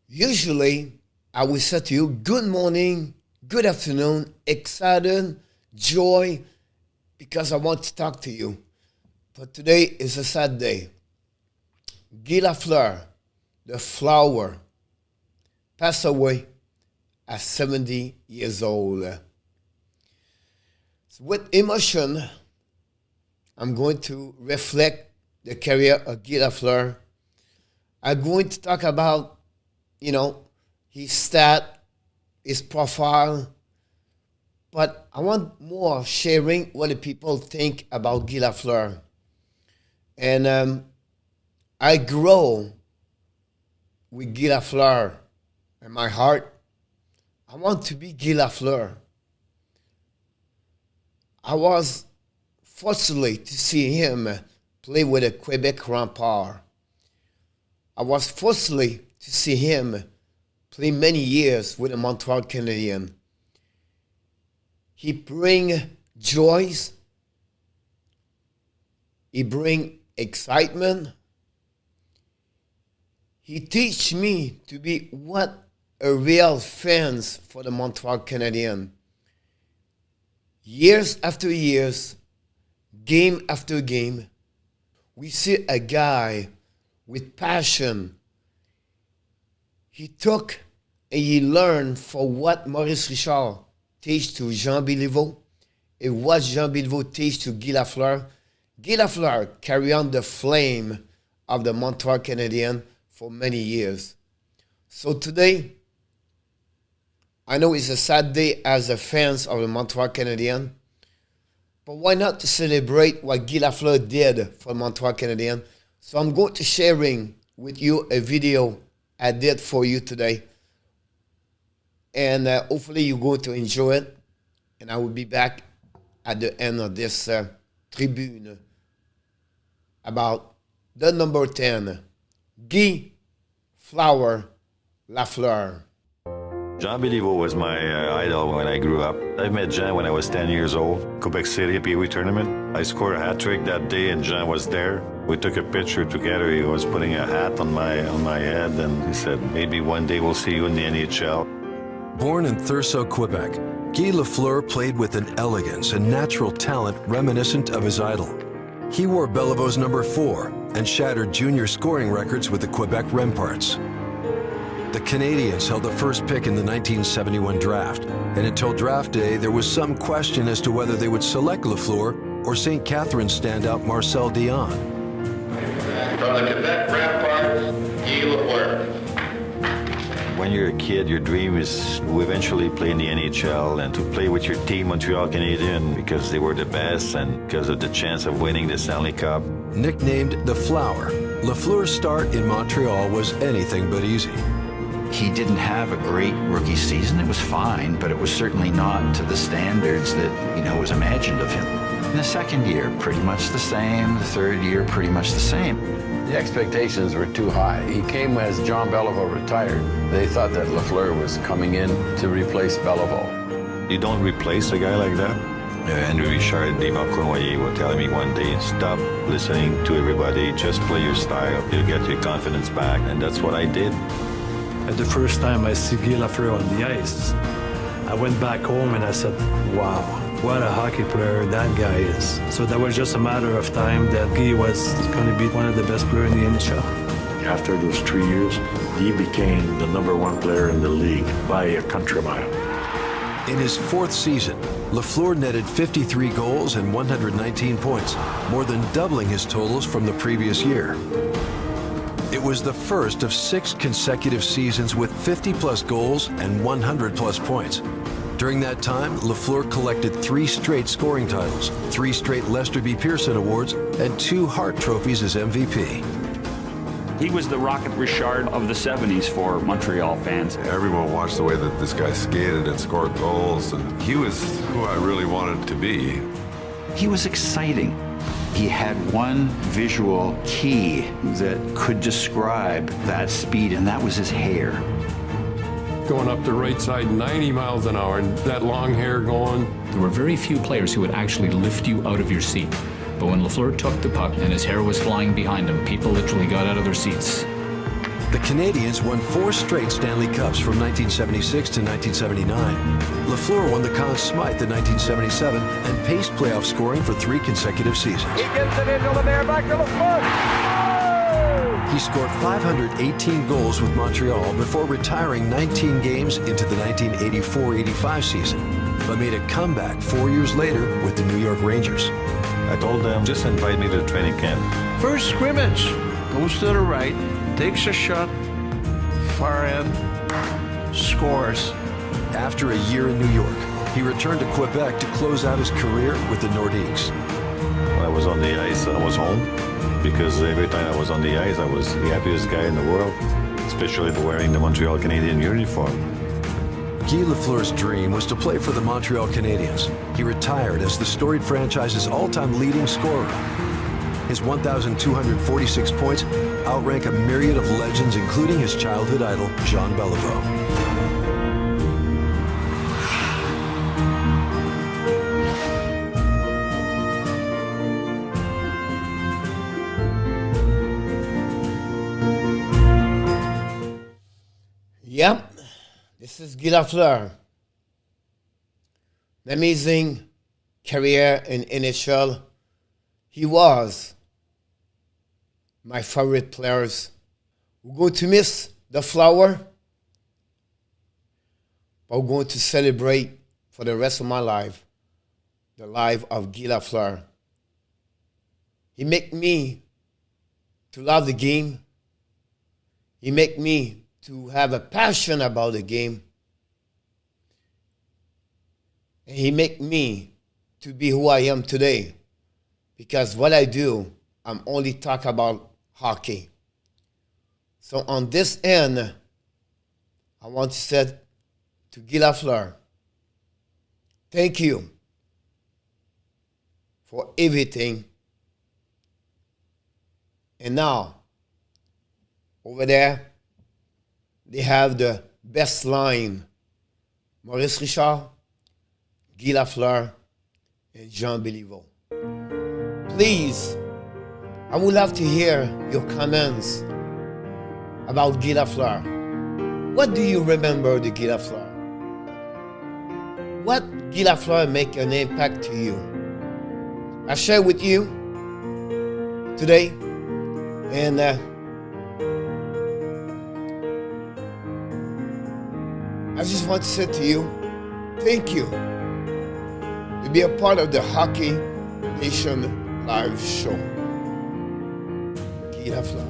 Usually, I will say to you, good morning, good afternoon, excited, joy, because I want to talk to you. But today is a sad day. Guy Lafleur, the flower, passed away at 70 years old. So with emotion, I'm going to reflect the career of Guy Lafleur. I'm going to talk about, his stat, his profile, but I want more sharing what the people think about Guy Lafleur. And I grow with Guy Lafleur in my heart. I want to be Guy Lafleur. I was fortunate to see him play with the Quebec Rempart. I was fortunate to see him play many years with the Montreal Canadiens. He bring joys. He bring excitement. He teach me to be what a real fans for the Montreal Canadiens. Years after years, game after game, we see a guy with passion. He took and he learned for what Maurice Richard teach to Jean Béliveau and what Jean Béliveau teach to Guy Lafleur. Guy Lafleur carried on the flame of the Montreal Canadiens for many years. So today, I know it's a sad day as a fans of the Montreal Canadiens, but why not to celebrate what Guy Lafleur did for Montreal Canadiens? So I'm going to sharing with you a video I did for you today. And hopefully you're going to enjoy it. And I will be back at the end of this tribune about the number 10, Guy Lafleur. Jean Béliveau was my idol when I grew up. I met Jean when I was 10 years old. Quebec City Pee Wee tournament. I scored a hat trick that day and Jean was there. We took a picture together. He was putting a hat on my head and he said, maybe one day we'll see you in the NHL. Born in Thurso, Quebec, Guy Lafleur played with an elegance and natural talent reminiscent of his idol. He wore Béliveau's number 4 and shattered junior scoring records with the Quebec Remparts. The Canadiens held the first pick in the 1971 draft, and until draft day, there was some question as to whether they would select Lafleur or St. Catharines standout Marcel Dion. From the Quebec Remparts, Guy Lafleur. When you're a kid, your dream is to eventually play in the NHL and to play with your team, Montreal Canadiens, because they were the best and because of the chance of winning the Stanley Cup. Nicknamed the Flower, Lafleur's start in Montreal was anything but easy. He didn't have a great rookie season. It was fine, but it was certainly not to the standards that, was imagined of him. In the second year, pretty much the same. The third year, pretty much the same. The expectations were too high. He came as John Béliveau retired. They thought that Lafleur was coming in to replace Béliveau. You don't replace a guy like that. Andrew Richard, Dave Cournoyer will tell me one day, stop listening to everybody, just play your style. You'll get your confidence back, and that's what I did. The first time I see Guy Lafleur on the ice, I went back home and I said, wow, what a hockey player that guy is. So that was just a matter of time that Guy was going to be one of the best players in the NHL. After those 3 years, he became the #1 player in the league by a country mile. In his 4th season, Lafleur netted 53 goals and 119 points, more than doubling his totals from the previous year. It was the first of 6 consecutive seasons with 50-plus goals and 100-plus points. During that time, Lafleur collected 3 straight scoring titles, 3 straight Lester B. Pearson Awards, and 2 Hart trophies as MVP. He was the Rocket Richard of the 70s for Montreal fans. Everyone watched the way that this guy skated and scored goals, and he was who I really wanted to be. He was exciting. He had one visual key that could describe that speed, and that was his hair. Going up the right side 90 miles an hour, and that long hair going. There were very few players who would actually lift you out of your seat. But when Lafleur took the puck and his hair was flying behind him, people literally got out of their seats. The Canadiens won 4 straight Stanley Cups from 1976 to 1979. Lafleur won the Conn Smythe in 1977 and paced playoff scoring for 3 consecutive seasons. He gets it into the air, back to Lafleur. He scored 518 goals with Montreal before retiring 19 games into the 1984-85 season, but made a comeback 4 years later with the New York Rangers. I told them, just invite me to the training camp. First scrimmage, goes to the right, takes a shot, far end, scores. After a year in New York, he returned to Quebec to close out his career with the Nordiques. When I was on the ice, I was home, because every time I was on the ice, I was the happiest guy in the world, especially wearing the Montreal Canadiens uniform. Guy Lafleur's dream was to play for the Montreal Canadiens. He retired as the storied franchise's all-time leading scorer. His 1,246 points outrank a myriad of legends, including his childhood idol, Jean Beliveau. Yep, this is Guy Lafleur. An amazing career in NHL. He was my favorite players. We're going to miss the flower, but we're going to celebrate for the rest of my life the life of Guy Lafleur. He made me to love the game. He made me to have a passion about the game. And he made me to be who I am today. Because what I do, I'm only talk about hockey. So on this end, I want to say to Guy Lafleur, thank you for everything. And now, over there, they have the best line. Maurice Richard, Guy Lafleur, and Jean Beliveau. Please, I would love to hear your comments about Guy Lafleur. What do you remember the Guy Lafleur? What Guy Lafleur make an impact to you? I share with you today, and I just want to say to you, thank you to be a part of the Hockey Nation live show. Guy Lafleur.